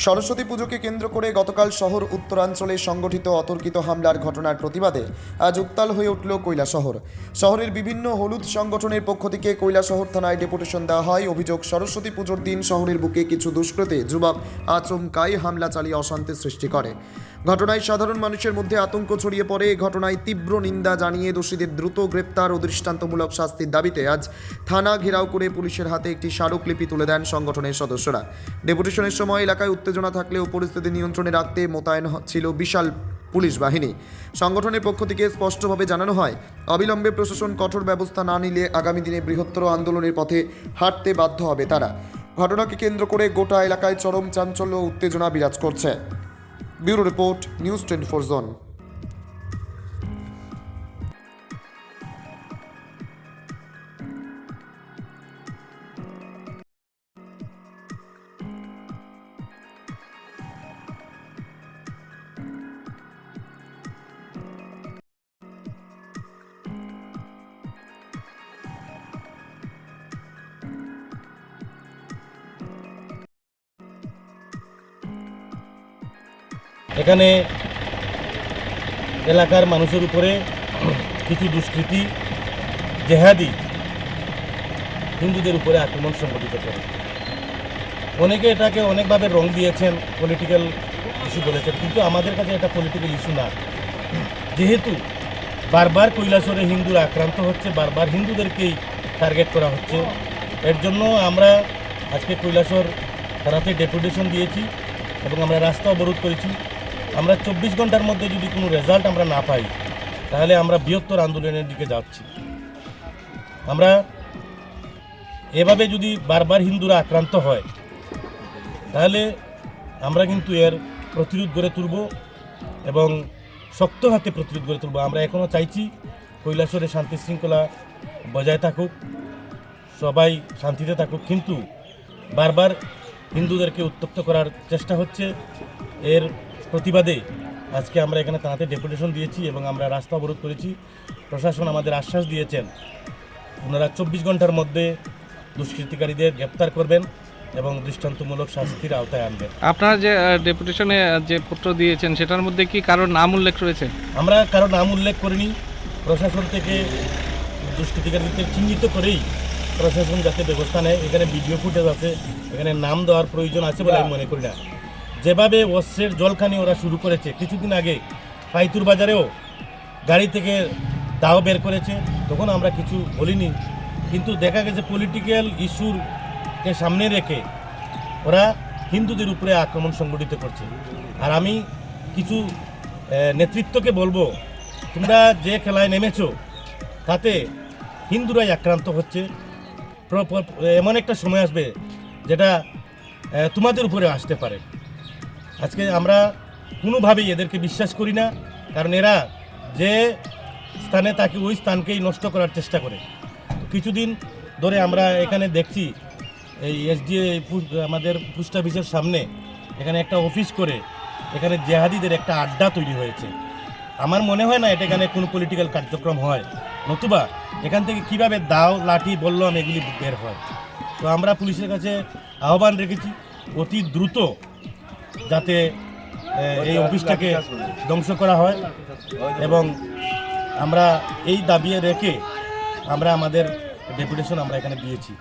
সরস্বতী পুজোকে কেন্দ্র করে গতকাল শহর উত্তরাঞ্চলে সংগঠিত অতর্কিত হামলার ঘটনার প্রতিবাদে আজ উত্তাল হয়ে উঠল কৈলাসহর। শহরের বিভিন্ন হলুদ সংগঠনের পক্ষ থেকে কৈলাসহর থানায় ডেপুটেশন দেওয়া হয়। অভিযোগ, সরস্বতী পুজোর দিন শহরের বুকে কিছু দুষ্কৃতী যুবক আচমকাই হামলা চালিয়ে অশান্তি সৃষ্টি করে। ঘটনায় সাধারণ মানুষের মধ্যে আতঙ্ক ছড়িয়ে পড়ে। এই ঘটনায় তীব্র নিন্দা জানিয়ে দোষীদের দ্রুত গ্রেপ্তার ও দৃষ্টান্তমূলক শাস্তির দাবিতে আজ থানা ঘেরাও করে পুলিশের হাতে একটি স্মারকলিপি তুলে দেন সংগঠনের সদস্যরা। ডেপুটেশনের সময় এলাকায় উত্তেজনা থাকলেও পরিস্থিতি নিয়ন্ত্রণে রাখতে মোতায়েন ছিল বিশাল পুলিশ বাহিনী। সংগঠনের পক্ষ থেকে স্পষ্টভাবে জানানো হয়, অবিলম্বে প্রশাসন কঠোর ব্যবস্থা না নিলে আগামী দিনে বৃহত্তর আন্দোলনের পথে হাঁটতে বাধ্য হবে তারা। ঘটনাকে কেন্দ্র করে গোটা এলাকায় চরম চাঞ্চল্য ও উত্তেজনা বিরাজ করছে। Bureau report, news 24 zone. এখানে এলাকার মানুষের উপরে কিছু দুষ্কৃতী জেহাদি হিন্দুদের উপরে আক্রমণ সংঘটিত করে। অনেকে এটাকে অনেকভাবে রং দিয়েছেন, পলিটিক্যাল ইস্যু বলেছেন, কিন্তু আমাদের কাছে এটা পলিটিক্যাল ইস্যু না। যেহেতু বারবার কৈলাসহরে হিন্দুরা আক্রান্ত হচ্ছে, বারবার হিন্দুদেরকেই টার্গেট করা হচ্ছে, এর জন্য আমরা আজকে কৈলাসহর থানাতে ডেপুটেশন দিয়েছি এবং আমরা রাস্তা অবরোধ করেছি। আমরা 24 ঘন্টার মধ্যে যদি কোনো রেজাল্ট আমরা না পাই, তাহলে আমরা বৃহত্তর আন্দোলনের দিকে যাচ্ছি। আমরা এভাবে যদি বারবার হিন্দুরা আক্রান্ত হয়, তাহলে আমরা কিন্তু এর প্রতিরোধ গড়ে তুলব এবং শক্ত হাতে প্রতিরোধ গড়ে তুলব। আমরা এখনও চাইছি কৈলাসহরে শান্তি শৃঙ্খলা বজায় থাকুক, সবাই শান্তিতে থাকুক, কিন্তু বারবার হিন্দুদেরকে উত্তপ্ত করার চেষ্টা হচ্ছে। এর প্রতিবাদে আজকে আমরা এখানে থানাতে ডেপুটেশন দিয়েছি এবং আমরা রাস্তা অবরোধ করেছি। প্রশাসন আমাদের আশ্বাস দিয়েছেন ওনারা 24 ঘন্টার মধ্যে দুষ্কৃতিকারীদের গ্রেপ্তার করবেন এবং দৃষ্টান্তমূলক শাস্তির আওতায় আনবেন। আপনারা যে ডেপুটেশনে যে পত্র দিয়েছেন সেটার মধ্যে কি কারোর নাম উল্লেখ রয়েছে? আমরা কারো নাম উল্লেখ করিনি। প্রশাসন থেকে দুষ্কৃতিকারীদের চিহ্নিত করেই প্রশাসন যাতে ব্যবস্থা নেয়। এখানে ভিডিও ফুটেজ আছে, এখানে নাম দেওয়ার প্রয়োজন আছে বলে আমি মনে করি না। যেভাবে অস্ত্রের জলখানি ওরা শুরু করেছে, কিছুদিন আগে পাইতুর বাজারেও গাড়ি থেকে দাও বের করেছে, তখন আমরা কিছু বলিনি, কিন্তু দেখা গেছে পলিটিক্যাল ইস্যুকে সামনে রেখে ওরা হিন্দুদের উপরে আক্রমণ সংগঠিত করছে। আর আমি কিছু নেতৃত্বকে বলবো, তোমরা যে খেলায় নেমেছো তাতে হিন্দুরাই আক্রান্ত হচ্ছে। এমন একটা সময় আসবে যেটা তোমাদের উপরে আসতে পারে। আজকে আমরা কোনোভাবেই এদেরকে বিশ্বাস করি না, কারণ এরা যে স্থানে থাকে ওই স্থানকেই নষ্ট করার চেষ্টা করে। কিছুদিন ধরে আমরা এখানে দেখছি এই এসডিএ আমাদের পোস্ট অফিসের সামনে এখানে একটা অফিস করে এখানে জেহাদিদের একটা আড্ডা তৈরি হয়েছে। আমার মনে হয় না এটা এখানে কোনো পলিটিক্যাল কার্যক্রম হয়, নতুবা এখান থেকে কিভাবে দাও লাঠি বললাম এগুলি বের হয়। তো আমরা পুলিশের কাছে আহ্বান রেখেছি অতি দ্রুত যাতে এই অফিসটাকে ধ্বংস করা হয়, এবং আমরা এই দাবি রেখে আমরা আমাদের ডেপুটেশন আমরা এখানে দিয়েছি।